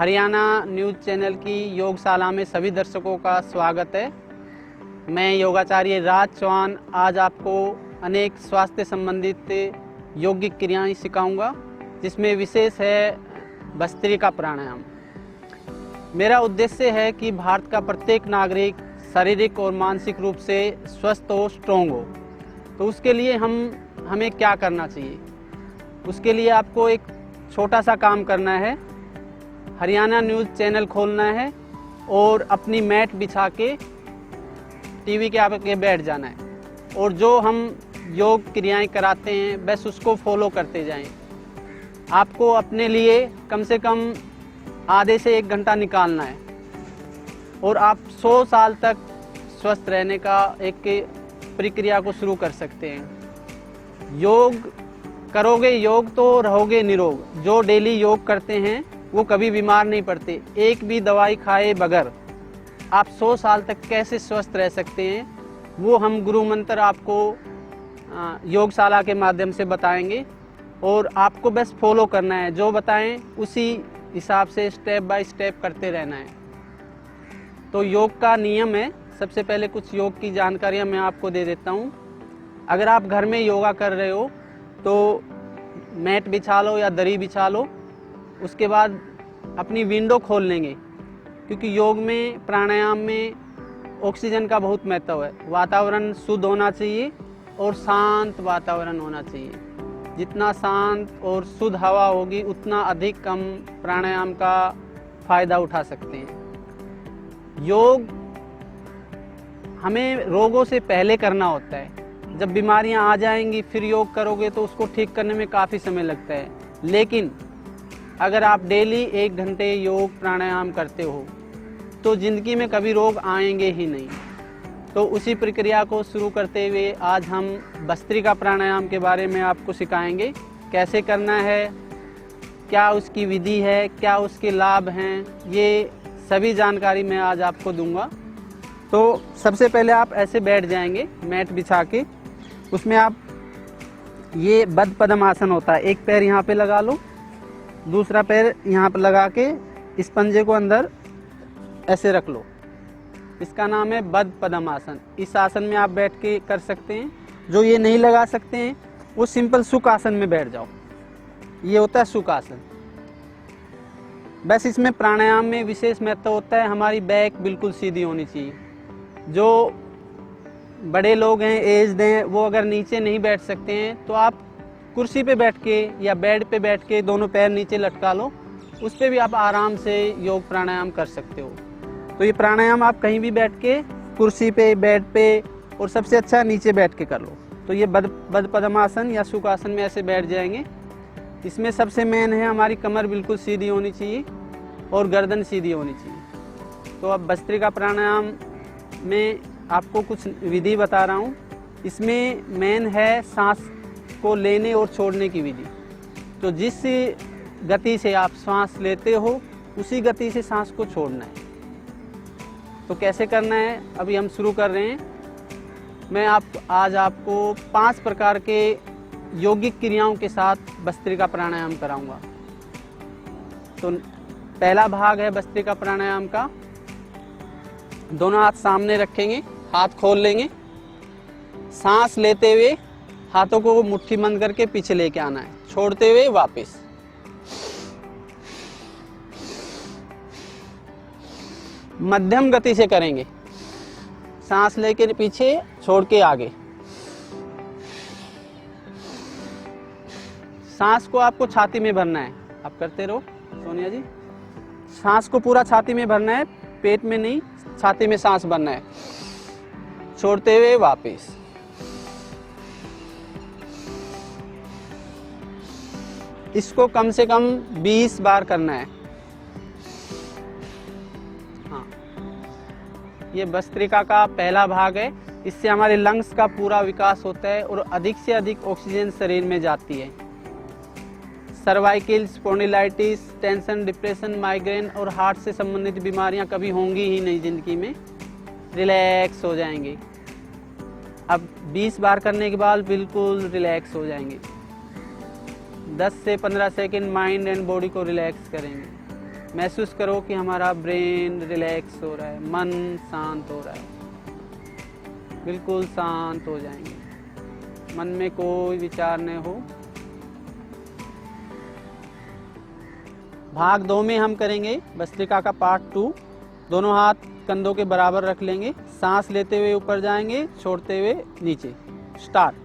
Haryana news channel की योगशाला में सभी दर्शकों का स्वागत है। मैं योगाचार्य राज चौहान आज आपको अनेक स्वास्थ्य संबंधित योगिक क्रियाएं सिखाऊंगा, जिसमें विशेष है भस्त्रिका प्राणायाम। मेरा उद्देश्य है कि भारत का प्रत्येक नागरिक शारीरिक और मानसिक रूप से स्वस्थ हो, स्ट्रॉन्ग हो। तो उसके लिए हमें क्या करना चाहिए? उसके लिए आपको एक छोटा सा काम करना है। हरियाणा न्यूज़ चैनल खोलना है और अपनी मैट बिछा के टीवी के आगे बैठ जाना है और जो हम योग क्रियाएं कराते हैं बस उसको फॉलो करते जाएं। आपको अपने लिए कम से कम आधे से 1 घंटा निकालना है और आप 100 साल तक स्वस्थ रहने का एक प्रक्रिया को शुरू कर सकते हैं। योग करोगे योग तो रहोगे निरोग। जो डेली योग करते हैं वो कभी बीमार नहीं पड़ते। एक भी दवाई खाए बगैर आप 100 साल तक कैसे स्वस्थ रह सकते हैं, वो हम गुरु मंत्र आपको योगशाला के माध्यम से बताएंगे और आपको बस फॉलो करना है। जो बताएं उसी हिसाब से स्टेप बाय स्टेप करते रहना है। तो योग का नियम है, सबसे पहले कुछ योग की जानकारियां मैं आपको दे देता हूं। अगर आप घर में योगा कर रहे हो तो मैट बिछा लो या दरी बिछा लो। उसके बाद अपनी विंडो खोल लेंगे, क्योंकि योग में प्राणायाम में ऑक्सीजन का बहुत महत्व है। वातावरण शुद्ध होना चाहिए और शांत वातावरण होना चाहिए। जितना शांत और शुद्ध हवा होगी उतना अधिक हम प्राणायाम का फायदा उठा सकते हैं। योग हमें रोगों से पहले करना होता है। जब बीमारियां आ जाएंगी फिर योग करोगे तो उसको ठीक करने में काफ़ी समय लगता है। लेकिन अगर आप डेली 1 घंटे योग प्राणायाम करते हो तो ज़िंदगी में कभी रोग आएंगे ही नहीं। तो उसी प्रक्रिया को शुरू करते हुए आज हम भस्त्रिका प्राणायाम के बारे में आपको सिखाएंगे। कैसे करना है, क्या उसकी विधि है, क्या उसके लाभ हैं, ये सभी जानकारी मैं आज आपको दूंगा। तो सबसे पहले आप ऐसे बैठ जाएंगे मैट बिछा के। उसमें आप ये बद्ध पद्मासन होता है। एक पैर यहाँ पे लगा लो, दूसरा पैर यहाँ पर लगा के इस पंजे को अंदर ऐसे रख लो। इसका नाम है बद्ध पद्मासन। इस आसन में आप बैठ के कर सकते हैं। जो ये नहीं लगा सकते हैं वो सिंपल सुख आसन में बैठ जाओ। ये होता है सुख आसन। बस इसमें प्राणायाम में विशेष महत्व होता है, हमारी बैक बिल्कुल सीधी होनी चाहिए। जो बड़े लोग हैं, एज्ड हैं, वो अगर नीचे नहीं बैठ सकते हैं तो आप कुर्सी पे बैठ के या बेड पे बैठ के दोनों पैर नीचे लटका लो। उस पर भी आप आराम से योग प्राणायाम कर सकते हो। तो ये प्राणायाम आप कहीं भी बैठ के, कुर्सी पे, बेड पे, और सबसे अच्छा नीचे बैठ के कर लो। तो ये बद्ध पद्मासन या सुखासन में ऐसे बैठ जाएंगे। इसमें सबसे मेन है हमारी कमर बिल्कुल सीधी होनी चाहिए और गर्दन सीधी होनी चाहिए। तो अब भस्त्रिका प्राणायाम में आपको कुछ विधि बता रहा हूँ। इसमें मेन है सांस को लेने और छोड़ने की विधि। तो जिस गति से आप सांस लेते हो उसी गति से सांस को छोड़ना है। तो कैसे करना है अभी हम शुरू कर रहे हैं। मैं आज आपको 5 प्रकार के यौगिक क्रियाओं के साथ भस्त्रिका प्राणायाम कराऊंगा। तो पहला भाग है भस्त्रिका प्राणायाम का। दोनों हाथ सामने रखेंगे, हाथ खोल लेंगे। सांस लेते हुए हाथों को मुट्ठी बंद करके पीछे लेके आना है, छोड़ते हुए वापस। मध्यम गति से करेंगे। सांस लेके पीछे, छोड़ के आगे। सांस को आपको छाती में भरना है। आप करते रहो सोनिया जी। सांस को पूरा छाती में भरना है, पेट में नहीं, छाती में सांस भरना है, छोड़ते हुए वापस। इसको कम से कम 20 बार करना है। हाँ, ये भस्त्रिका का पहला भाग है। इससे हमारे लंग्स का पूरा विकास होता है और अधिक से अधिक ऑक्सीजन शरीर में जाती है। Cervical spondylitis, tension, depression, migraine और हार्ट से संबंधित बीमारियां कभी होंगी ही नहीं जिंदगी में। रिलैक्स हो जाएंगे। अब 20 बार करने के बाद बिल्कुल रिलैक्स हो जाएंगे। 10 से 15 सेकंड माइंड एंड बॉडी को रिलैक्स करेंगे। महसूस करो कि हमारा ब्रेन रिलैक्स हो रहा है, मन शांत हो रहा है, बिल्कुल शांत हो जाएंगे, मन में कोई विचार न हो। भाग 2 में हम करेंगे भस्त्रिका का पार्ट 2। दोनों हाथ कंधों के बराबर रख लेंगे, सांस लेते हुए ऊपर जाएंगे, छोड़ते हुए नीचे। स्टार्ट।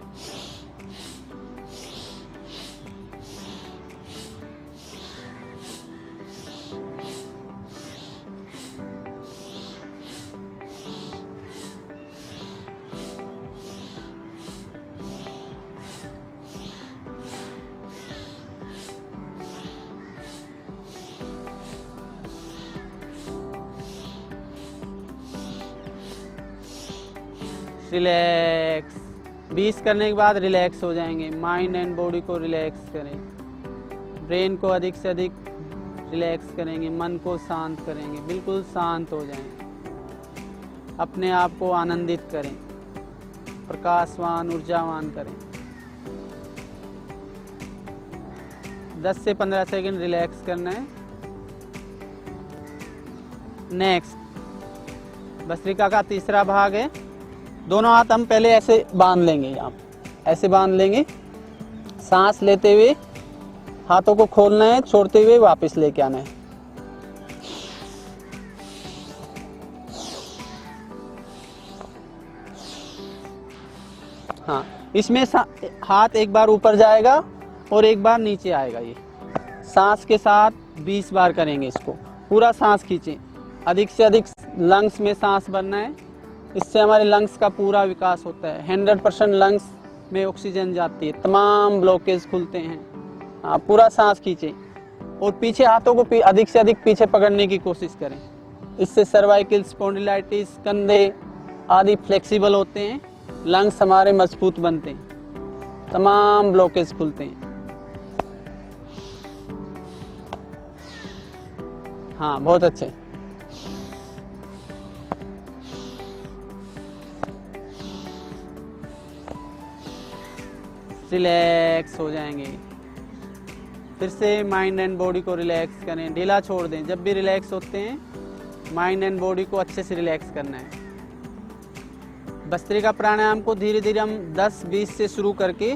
रिलैक्स। 20 करने के बाद रिलैक्स हो जाएंगे। माइंड एंड बॉडी को रिलैक्स करें, ब्रेन को अधिक से अधिक रिलैक्स करेंगे, मन को शांत करेंगे, बिल्कुल शांत हो जाएं। अपने आप को आनंदित करें, प्रकाशवान ऊर्जावान करें। 10 से 15 सेकंड रिलैक्स करना है। नेक्स्ट भस्त्रिका का तीसरा भाग है। दोनों हाथ हम पहले ऐसे बांध लेंगे, यहाँ ऐसे बांध लेंगे। सांस लेते हुए हाथों को खोलना है, छोड़ते हुए वापस लेके आना है। हाँ, इसमें हाथ एक बार ऊपर जाएगा और एक बार नीचे आएगा। ये सांस के साथ 20 बार करेंगे इसको। पूरा सांस खींचें, अधिक से अधिक लंग्स में सांस भरना है। इससे हमारे लंग्स का पूरा विकास होता है। 100% लंग्स में ऑक्सीजन जाती है, तमाम ब्लॉकेज खुलते हैं। आप पूरा सांस खींचें और पीछे हाथों को अधिक से अधिक पीछे पकड़ने की कोशिश करें। इससे सर्वाइकल स्पॉन्डिलाइटिस, कंधे आदि फ्लेक्सिबल होते हैं, लंग्स हमारे मजबूत बनते हैं, तमाम ब्लॉकेज खुलते हैं। हाँ, बहुत अच्छे। रिलैक्स हो जाएंगे। फिर से माइंड एंड बॉडी को रिलैक्स करें, ढीला छोड़ दें। जब भी रिलैक्स होते हैं माइंड एंड बॉडी को अच्छे से रिलैक्स करना है। भस्त्रिका प्राणायाम को धीरे धीरे हम 10-20 से शुरू करके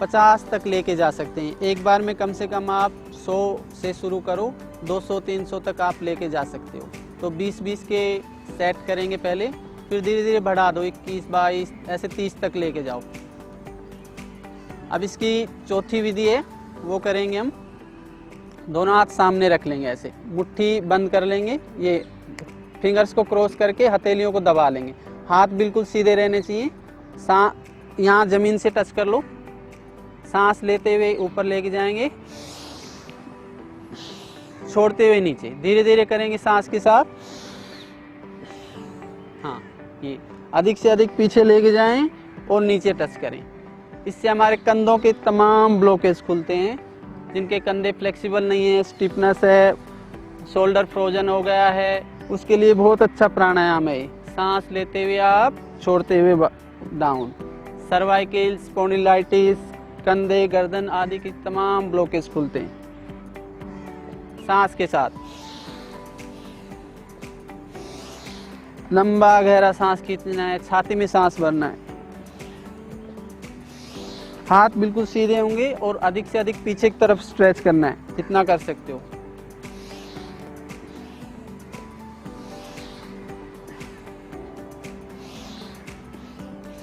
50 तक लेके जा सकते हैं। एक बार में कम से कम आप 100 से शुरू करो, 200-300 तक आप लेके जा सकते हो। तो 20-20 के सेट करेंगे पहले, फिर धीरे धीरे बढ़ा दो, 21-22 ऐसे 30 तक लेके जाओ। अब इसकी चौथी विधि है, वो करेंगे हम। दोनों हाथ सामने रख लेंगे, ऐसे मुट्ठी बंद कर लेंगे। ये फिंगर्स को क्रॉस करके हथेलियों को दबा लेंगे। हाथ बिल्कुल सीधे रहने चाहिए। यहाँ जमीन से टच कर लो। सांस लेते हुए ऊपर लेके जाएंगे, छोड़ते हुए नीचे। धीरे धीरे करेंगे सांस के साथ। हाँ, ये अधिक से अधिक पीछे लेके जाएं और नीचे टच करें। इससे हमारे कंधों के तमाम ब्लॉकेज खुलते हैं। जिनके कंधे फ्लेक्सिबल नहीं है, स्टिफनेस है, शोल्डर फ्रोजन हो गया है, उसके लिए बहुत अच्छा प्राणायाम है। सांस लेते हुए आप, छोड़ते हुए डाउन। सर्वाइकल स्पॉन्डिलाइटिस, कंधे, गर्दन आदि की तमाम ब्लॉकेज खुलते हैं सांस के साथ। लंबा गहरा सांस खींचना है, छाती में सांस भरना है। हाथ बिल्कुल सीधे होंगे और अधिक से अधिक पीछे की तरफ स्ट्रेच करना है, जितना कर सकते हो।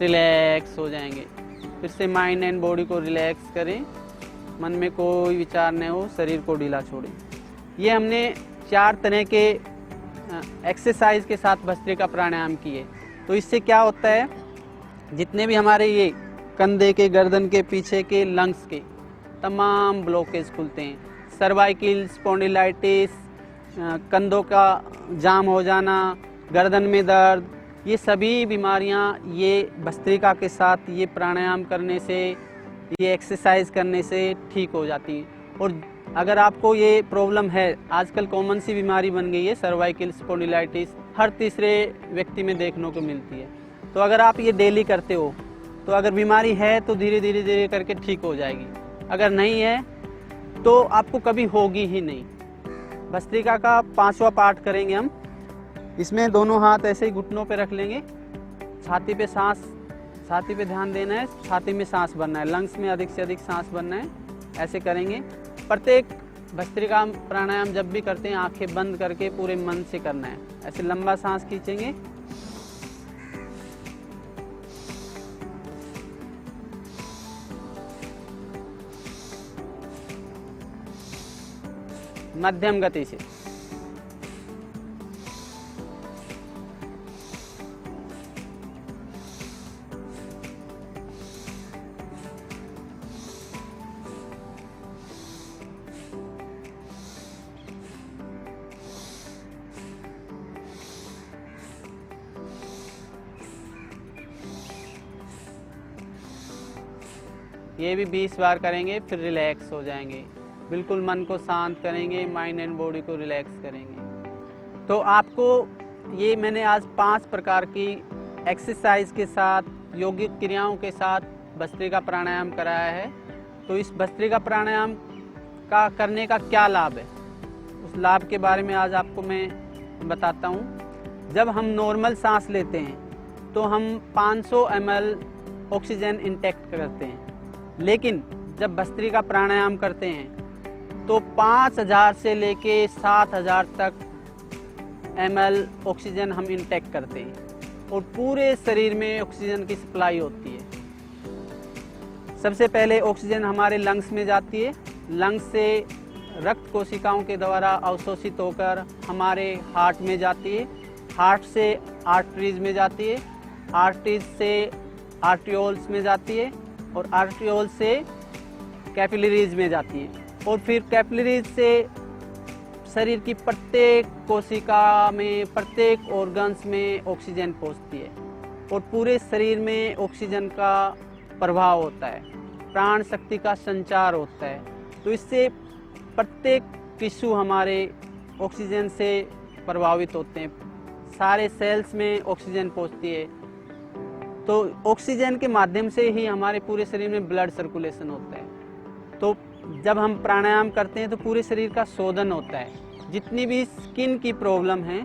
रिलैक्स हो जाएंगे। फिर से माइंड एंड बॉडी को रिलैक्स करें, मन में कोई विचार न हो, शरीर को ढीला छोड़ें। ये हमने 4 तरह के एक्सरसाइज के साथ भस्त्रिका प्राणायाम किए। तो इससे क्या होता है, जितने भी हमारे ये कंधे के, गर्दन के, पीछे के, लंग्स के तमाम ब्लॉकेज खुलते हैं। सर्वाइकल स्पॉन्डिलाइटिस, कंधों का जाम हो जाना, गर्दन में दर्द, ये सभी बीमारियां ये भस्त्रिका के साथ ये प्राणायाम करने से, ये एक्सरसाइज करने से ठीक हो जाती है। और अगर आपको ये प्रॉब्लम है, आजकल कॉमन सी बीमारी बन गई है सर्वाइकल स्पॉन्डिलाइटिस, हर तीसरे व्यक्ति में देखने को मिलती है। तो अगर आप ये डेली करते हो तो अगर बीमारी है तो धीरे धीरे करके ठीक हो जाएगी। अगर नहीं है तो आपको कभी होगी ही नहीं। भस्त्रिका का 5वां पार्ट करेंगे हम। इसमें दोनों हाथ ऐसे ही घुटनों पे रख लेंगे, छाती पे ध्यान देना है, छाती में सांस भरना है, लंग्स में अधिक से अधिक सांस भरना है। ऐसे करेंगे। प्रत्येक भस्त्रिका प्राणायाम जब भी करते हैं आंखें बंद करके पूरे मन से करना है। ऐसे लंबा सांस खींचेंगे, मध्यम गति से। ये भी 20 बार करेंगे, फिर रिलैक्स हो जाएंगे। बिल्कुल मन को शांत करेंगे, माइंड एंड बॉडी को रिलैक्स करेंगे। तो आपको ये मैंने आज 5 प्रकार की एक्सरसाइज के साथ, योगिक क्रियाओं के साथ भस्त्रिका प्राणायाम कराया है। तो इस भस्त्रिका प्राणायाम का करने का क्या लाभ है, उस लाभ के बारे में आज आपको मैं बताता हूँ। जब हम नॉर्मल सांस लेते हैं तो हम 500 ml ऑक्सीजन इंटेक्ट करते हैं, लेकिन जब भस्त्रिका प्राणायाम करते हैं तो 5000 से लेके 7000 तक ml ऑक्सीजन हम इंटेक्ट करते हैं और पूरे शरीर में ऑक्सीजन की सप्लाई होती है। सबसे पहले ऑक्सीजन हमारे लंग्स में जाती है, लंग्स से रक्त कोशिकाओं के द्वारा अवशोषित होकर हमारे हार्ट में जाती है, हार्ट से आर्टरीज में जाती है, आर्टरीज से आर्टियोल्स में जाती है और आर्टियोल से कैपिलरीज में जाती है और फिर कैपिलरीज से शरीर की प्रत्येक कोशिका में, प्रत्येक ऑर्गन्स में ऑक्सीजन पहुंचती है और पूरे शरीर में ऑक्सीजन का प्रभाव होता है, प्राण शक्ति का संचार होता है। तो इससे प्रत्येक टिश्यू हमारे ऑक्सीजन से प्रभावित होते हैं, सारे सेल्स में ऑक्सीजन पहुंचती है। तो ऑक्सीजन के माध्यम से ही हमारे पूरे शरीर में ब्लड सर्कुलेशन होता है। तो जब हम प्राणायाम करते हैं तो पूरे शरीर का शोधन होता है। जितनी भी स्किन की प्रॉब्लम है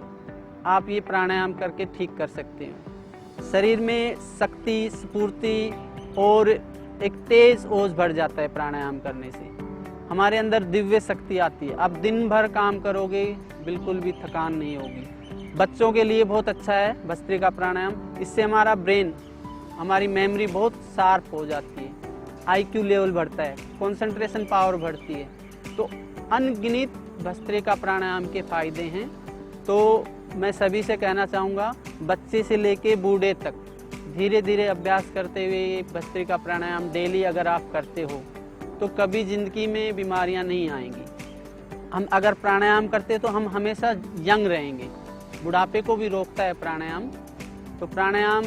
आप ये प्राणायाम करके ठीक कर सकते हो। शरीर में शक्ति, स्फूर्ति और एक तेज ओज भर जाता है प्राणायाम करने से। हमारे अंदर दिव्य शक्ति आती है। आप दिन भर काम करोगे, बिल्कुल भी थकान नहीं होगी। बच्चों के लिए बहुत अच्छा है भस्त्रिका प्राणायाम। इससे हमारा ब्रेन, हमारी मेमोरी बहुत शार्प हो जाती है, IQ लेवल बढ़ता है, कंसंट्रेशन पावर बढ़ती है। तो अनगिनत भस्त्रिका प्राणायाम के फायदे हैं। तो मैं सभी से कहना चाहूँगा, बच्चे से लेके बूढ़े तक धीरे धीरे अभ्यास करते हुए भस्त्रिका प्राणायाम डेली अगर आप करते हो तो कभी ज़िंदगी में बीमारियां नहीं आएंगी। हम अगर प्राणायाम करते तो हम हमेशा यंग रहेंगे। बुढ़ापे को भी रोकता है प्राणायाम। तो प्राणायाम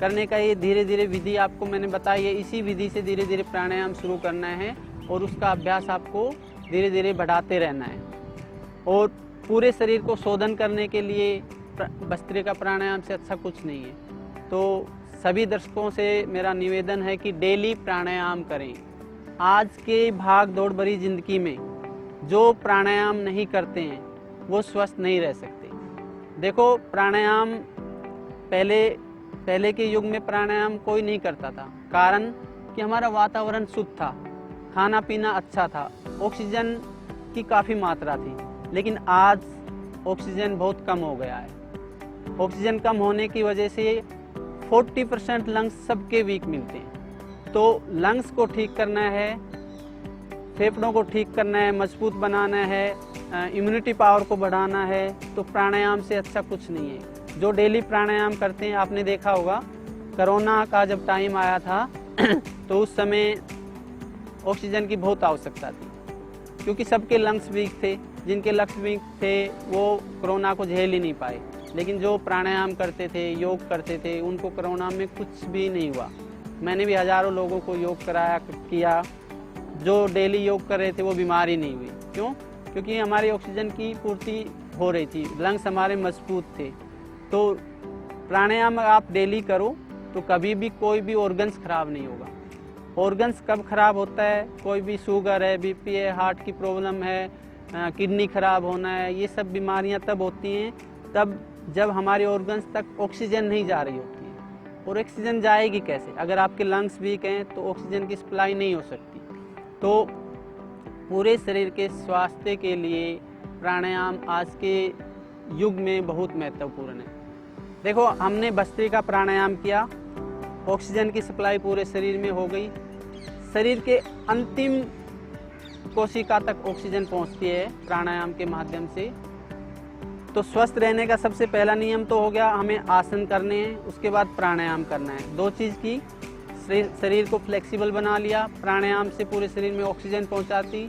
करने का ये धीरे धीरे विधि आपको मैंने बताई है। इसी विधि से धीरे धीरे प्राणायाम शुरू करना है और उसका अभ्यास आपको धीरे धीरे बढ़ाते रहना है। और पूरे शरीर को शोधन करने के लिए भस्त्रिका प्राणायाम से अच्छा कुछ नहीं है। तो सभी दर्शकों से मेरा निवेदन है कि डेली प्राणायाम करें। आज के भाग दौड़ भरी जिंदगी में जो प्राणायाम नहीं करते हैं वो स्वस्थ नहीं रह सकते। देखो, प्राणायाम पहले के युग में प्राणायाम कोई नहीं करता था, कारण कि हमारा वातावरण शुद्ध था, खाना पीना अच्छा था, ऑक्सीजन की काफ़ी मात्रा थी। लेकिन आज ऑक्सीजन बहुत कम हो गया है। ऑक्सीजन कम होने की वजह से 40% लंग्स सबके वीक मिलते हैं। तो लंग्स को ठीक करना है, फेफड़ों को ठीक करना है, मजबूत बनाना है, इम्यूनिटी पावर को बढ़ाना है, तो प्राणायाम से अच्छा कुछ नहीं है। जो डेली प्राणायाम करते हैं, आपने देखा होगा कोरोना का जब टाइम आया था तो उस समय ऑक्सीजन की बहुत आवश्यकता थी, क्योंकि सबके लंग्स वीक थे। जिनके लंग्स वीक थे वो कोरोना को झेल ही नहीं पाए। लेकिन जो प्राणायाम करते थे, योग करते थे, उनको कोरोना में कुछ भी नहीं हुआ। मैंने भी हज़ारों लोगों को योग किया। जो डेली योग कर रहे थे वो बीमार ही नहीं हुई। क्यों? क्योंकि हमारी ऑक्सीजन की पूर्ति हो रही थी, लंग्स हमारे मजबूत थे। तो प्राणायाम आप डेली करो तो कभी भी कोई भी ऑर्गन्स खराब नहीं होगा। ऑर्गन्स कब खराब होता है? कोई भी शुगर है, BP है, हार्ट की प्रॉब्लम है, किडनी खराब होना है, ये सब बीमारियां तब होती हैं तब जब हमारे ऑर्गन्स तक ऑक्सीजन नहीं जा रही होती है। और ऑक्सीजन जाएगी कैसे? अगर आपके लंग्स वीक हैं तो ऑक्सीजन की सप्लाई नहीं हो सकती। तो पूरे शरीर के स्वास्थ्य के लिए प्राणायाम आज के युग में बहुत महत्वपूर्ण है। देखो, हमने भस्त्रिका प्राणायाम किया, ऑक्सीजन की सप्लाई पूरे शरीर में हो गई, शरीर के अंतिम कोशिका तक ऑक्सीजन पहुंचती है प्राणायाम के माध्यम से। तो स्वस्थ रहने का सबसे पहला नियम तो हो गया, हमें आसन करने हैं, उसके बाद प्राणायाम करना है। दो चीज़ की, शरीर को फ्लेक्सिबल बना लिया, प्राणायाम से पूरे शरीर में ऑक्सीजन पहुंचाती।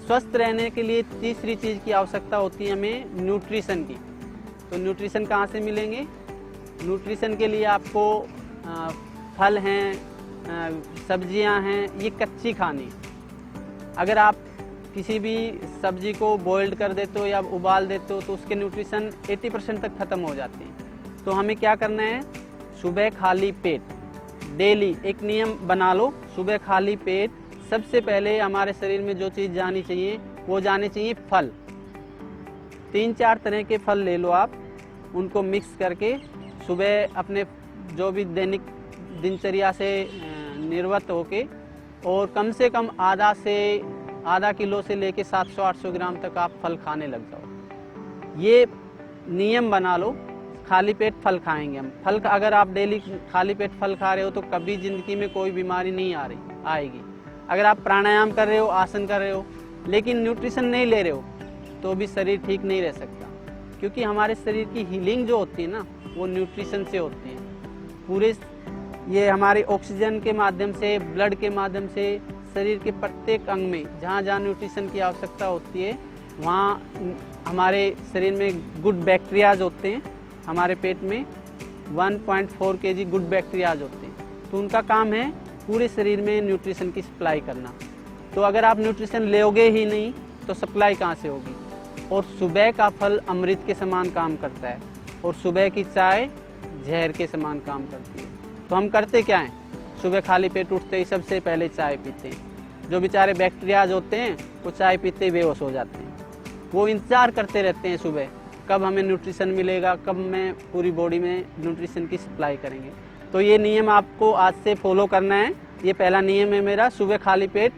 स्वस्थ रहने के लिए तीसरी चीज़ की आवश्यकता होती है हमें न्यूट्रिशन की। तो न्यूट्रिशन कहाँ से मिलेंगे? न्यूट्रिशन के लिए आपको फल हैं, सब्जियां हैं, ये कच्ची खानी। अगर आप किसी भी सब्जी को बॉइल्ड कर देते हो या उबाल देते हो तो उसके न्यूट्रिशन 80% तक ख़त्म हो जाते हैं। तो हमें क्या करना है? सुबह खाली पेट, डेली एक नियम बना लो, सुबह खाली पेट सबसे पहले हमारे शरीर में जो चीज़ जानी चाहिए वो जाने चाहिए फल। 3-4 तरह के फल ले लो आप, उनको मिक्स करके सुबह अपने जो भी दैनिक दिनचर्या से निर्वत होके और कम से कम आधा किलो से लेके 700-800 ग्राम तक आप फल खाने लग जाओ। ये नियम बना लो, खाली पेट फल खाएंगे हम। फल अगर आप डेली खाली पेट फल खा रहे हो तो कभी ज़िंदगी में कोई बीमारी नहीं आएगी। अगर आप प्राणायाम कर रहे हो, आसन कर रहे हो, लेकिन न्यूट्रिशन नहीं ले रहे हो तो भी शरीर ठीक नहीं रह सकता, क्योंकि हमारे शरीर की हीलिंग जो होती है ना, वो न्यूट्रिशन से होती है। पूरे ये हमारे ऑक्सीजन के माध्यम से, ब्लड के माध्यम से शरीर के प्रत्येक अंग में जहाँ जहाँ न्यूट्रिशन की आवश्यकता होती है वहाँ हमारे शरीर में गुड बैक्टीरियाज होते हैं। हमारे पेट में 1.4 kg गुड बैक्टीरियाज होते हैं, तो उनका काम है पूरे शरीर में न्यूट्रिशन की सप्लाई करना। तो अगर आप न्यूट्रिशन लेोगे ही नहीं तो सप्लाई कहाँ से होगी? और सुबह का फल अमृत के समान काम करता है और सुबह की चाय जहर के समान काम करती है। तो हम करते क्या हैं? सुबह खाली पेट उठते ही सबसे पहले चाय पीते हैं। जो बेचारे बैक्टीरियाज होते हैं वो चाय पीते ही बेहोश हो जाते हैं। वो इंतज़ार करते रहते हैं सुबह कब हमें न्यूट्रिशन मिलेगा, कब मैं पूरी बॉडी में न्यूट्रिशन की सप्लाई करेंगे। तो ये नियम आपको आज से फॉलो करना है। ये पहला नियम है मेरा, सुबह खाली पेट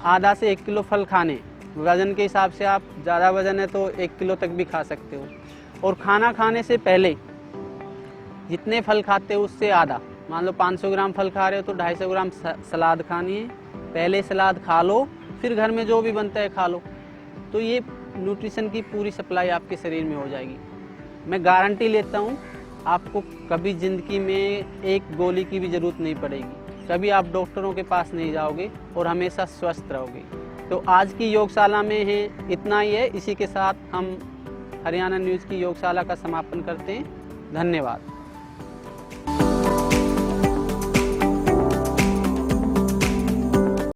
आधा से 1 किलो फल खाने। वज़न के हिसाब से आप ज़्यादा वज़न है तो 1 किलो तक भी खा सकते हो। और खाना खाने से पहले जितने फल खाते हो उससे आधा, मान लो 500 ग्राम फल खा रहे हो तो 250 ग्राम सलाद खानी है। पहले सलाद खा लो, फिर घर में जो भी बनता है खा लो। तो ये न्यूट्रिशन की पूरी सप्लाई आपके शरीर में हो जाएगी। मैं गारंटी लेता हूँ आपको कभी ज़िंदगी में एक गोली की भी ज़रूरत नहीं पड़ेगी, कभी आप डॉक्टरों के पास नहीं जाओगे और हमेशा स्वस्थ रहोगे। तो आज की योगशाला में है इतना ही है। इसी के साथ हम हरियाणा न्यूज़ की योगशाला का समापन करते हैं। धन्यवाद।